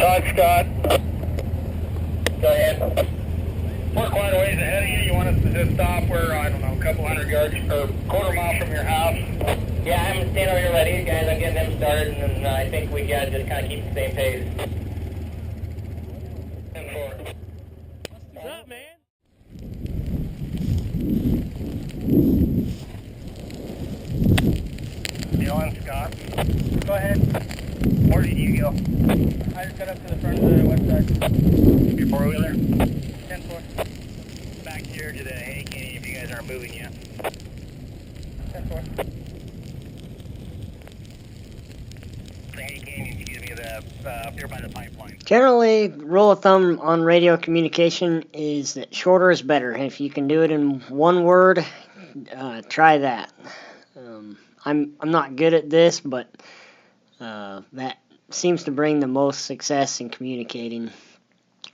Todd Scott. Go ahead. We're quite a ways ahead of you. You want us to just stop where, I don't know, a couple hundred yards or quarter mile from your house? Yeah, I'm standing over here by these guys. I'm getting them started, and I think we got to just kind of keep the same pace. 10-4. What's up, man? Dylan, Scott. Go ahead. Where did you go? I just got up to the front of the website. Your four-wheeler? 10-4. Back here to the hay canyon if you guys aren't moving yet. 10-4. The hay canyon, excuse me, up here by the pipeline. Generally, rule of thumb on radio communication is that shorter is better. If you can do it in one word, try that. I'm not good at this, but that seems to bring the most success in communicating.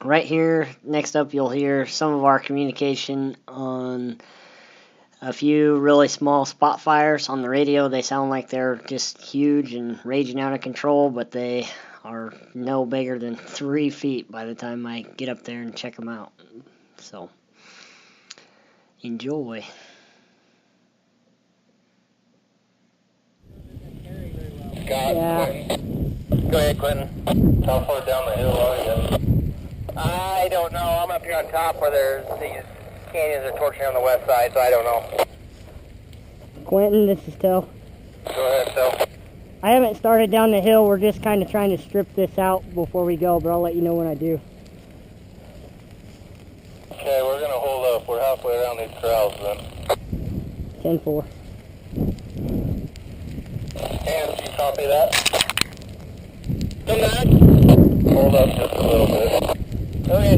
Right here, next up, you'll hear some of our communication on a few really small spot fires. On the radio, they sound like they're just huge and raging out of control, but they are no bigger than 3 feet by the time I get up there and check them out. So, enjoy. Scott, Yeah. Quentin. Go ahead, Quentin. How far down the hill are you? I don't know. I'm up here on top where there's these canyons are torching on the west side, so I don't know. Quentin, this is Tel. Go ahead, Phil. I haven't started down the hill. We're just kind of trying to strip this out before we go, but I'll let you know when I do. Okay, we're going to hold up. We're halfway around these corrals then. 10-4. And you copy that? Come back. Hold up just a little bit. Okay.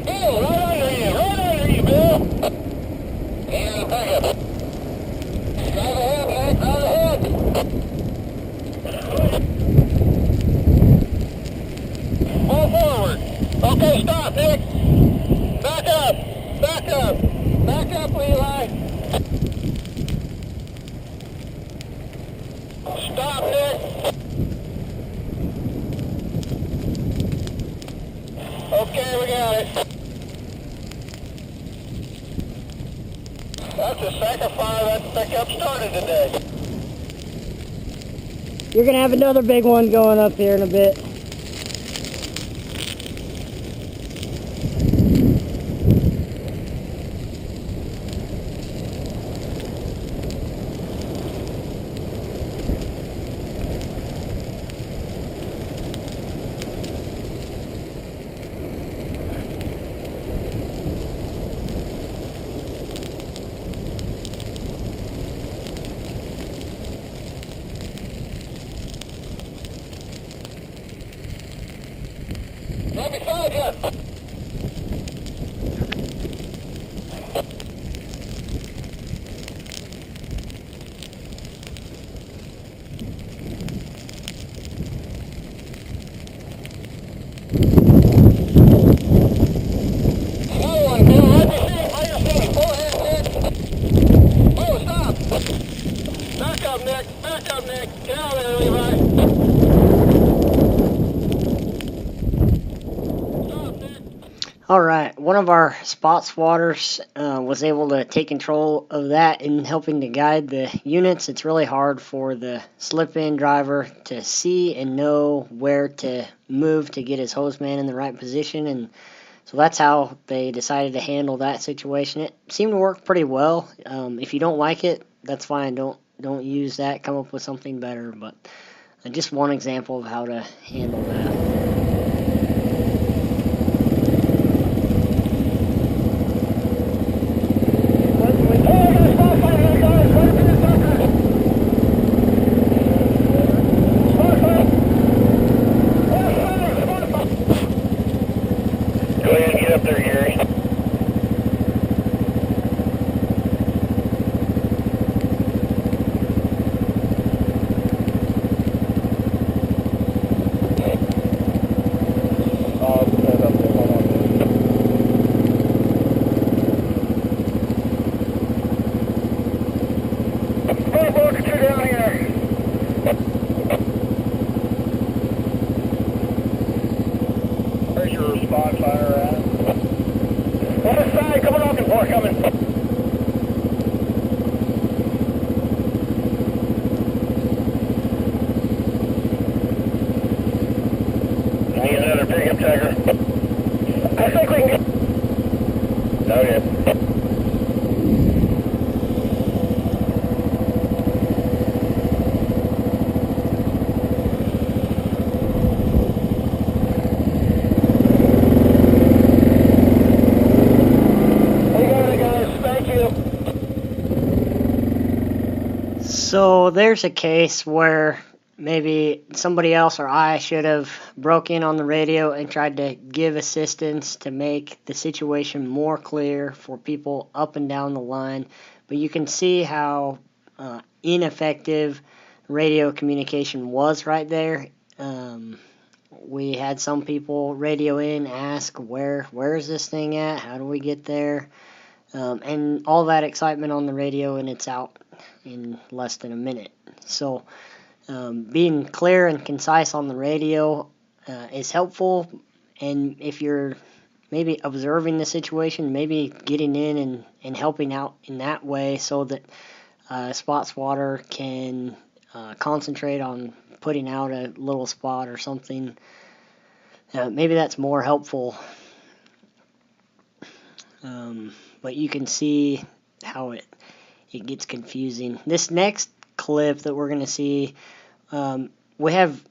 Bill, right under you, Bill. And back up. Drive ahead, Nick, drive ahead. Pull forward. Okay, stop, Nick. Back up. Back up. Back up, Levi. Stop, Nick. Okay, we got it. That's the second fire that pickup started today. You're going to have another big one going up here in a bit. Right beside you. Another one, Bill. Right your feet. Pull ahead, Nick. Oh, stop. Back up, Nick. Back up, Nick. Get out of there, Levi. All right, one of our spot spotters was able to take control of that in helping to guide the units. It's really hard for the slip-in driver to see and know where to move to get his hose man in the right position, and so that's how they decided to handle that situation. It seemed to work pretty well. If you don't like it, that's fine. Don't use that. Come up with something better. But just one example of how to handle that. Go ahead and get up there, Gary. I'll set up there. Hold on. where spot fire at. On this side, coming off and four coming. I need another pickup checker. I think we can get... Okay. So there's a case where maybe somebody else or I should have broke in on the radio and tried to give assistance to make the situation more clear for people up and down the line. But you can see how ineffective radio communication was right there. We had some people radio in, ask, where is this thing at? How do we get there? And all that excitement on the radio, and it's out in less than a minute. So being clear and concise on the radio is helpful, and if you're maybe observing the situation, maybe getting in and helping out in that way so that spot spotter can concentrate on putting out a little spot or something. Maybe that's more helpful. But you can see how it gets confusing. This next clip that we're going to see, we have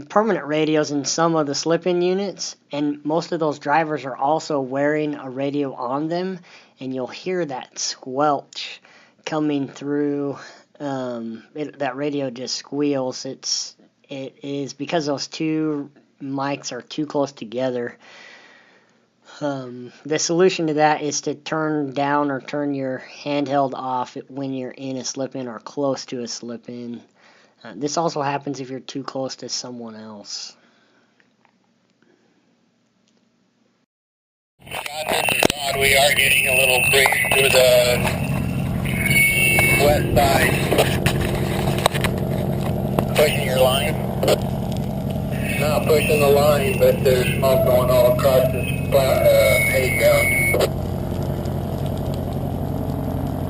permanent radios in some of the slip-in units, and most of those drivers are also wearing a radio on them, and you'll hear that squelch coming through. That radio just squeals. It is because those two mics are too close together. The solution to that is to turn down or turn your handheld off when you're in a slip-in or close to a slip-in. This also happens if you're too close to someone else. Scott, this is Rod. We are getting a little breeze to the west side. Pushing your line? Not pushing the line, but there's smoke going all across this hay ground.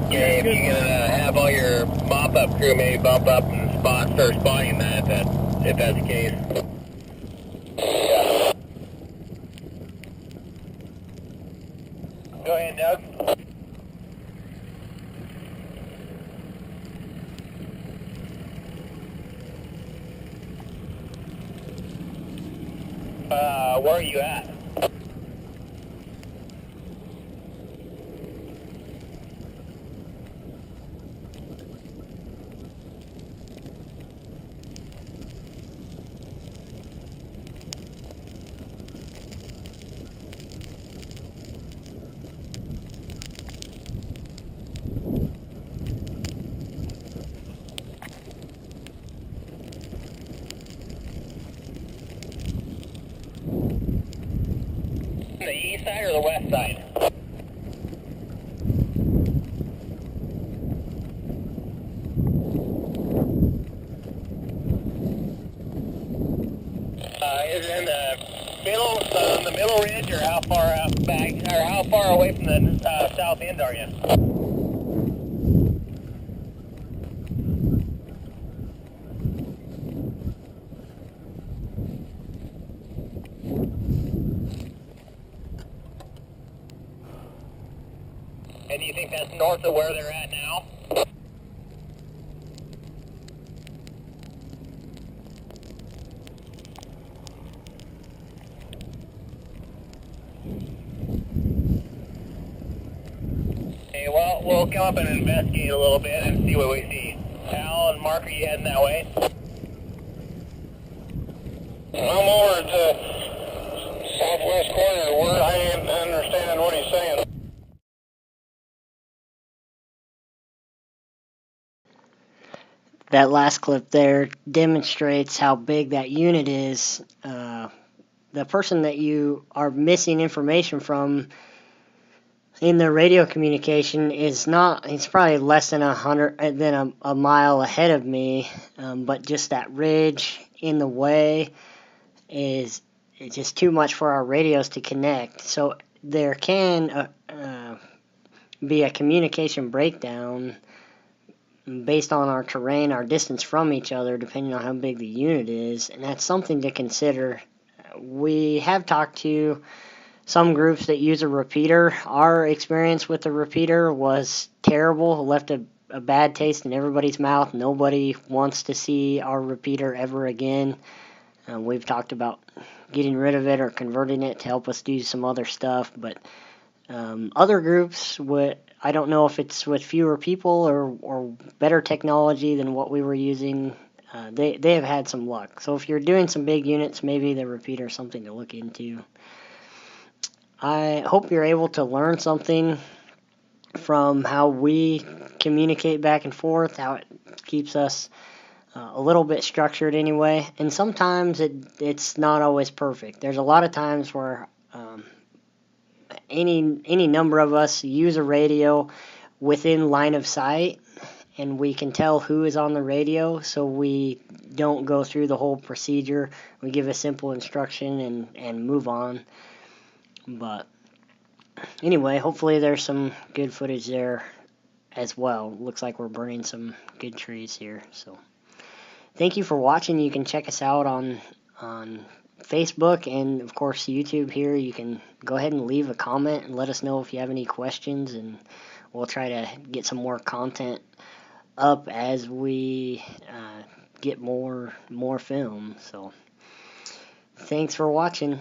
Okay, if you can have all your mop-up crew maybe bump up and start spotting that, if that's the case. Yeah. Go ahead, Doug. Where are you at? The east side or the west side? Is it in the middle ridge, or how far out back, or how far away from the south end are you? And do you think that's north of where they're at now? Okay, well, we'll come up and investigate a little bit and see what we see. Al and Mark, are you heading that way? I'm over at the southwest corner where I am understanding what he's saying. That last clip there demonstrates how big that unit is. The person that you are missing information from in the radio communication is not, he's probably less than a mile ahead of me, but just that ridge in the way is it's just too much for our radios to connect. So there can be a communication breakdown based on our terrain, our distance from each other, depending on how big the unit is, and that's something to consider. We have talked to some groups that use a repeater. Our experience with the repeater was terrible. It left a bad taste in everybody's mouth. Nobody wants to see our repeater ever again. We've talked about getting rid of it or converting it to help us do some other stuff, but other groups, I don't know if it's with fewer people or better technology than what we were using. They have had some luck. So if you're doing some big units, maybe the repeater is something to look into. I hope you're able to learn something from how we communicate back and forth, how it keeps us a little bit structured anyway. And sometimes it's not always perfect. There's a lot of times where any number of us use a radio within line of sight, and we can tell who is on the radio, so we don't go through the whole procedure. We give a simple instruction and move on. But anyway, hopefully there's some good footage there as well. Looks like we're burning some good trees here. So thank you for watching. You can check us out on Facebook and of course YouTube here. You can go ahead and leave a comment and let us know if you have any questions, and we'll try to get some more content up as we get more film. So thanks for watching.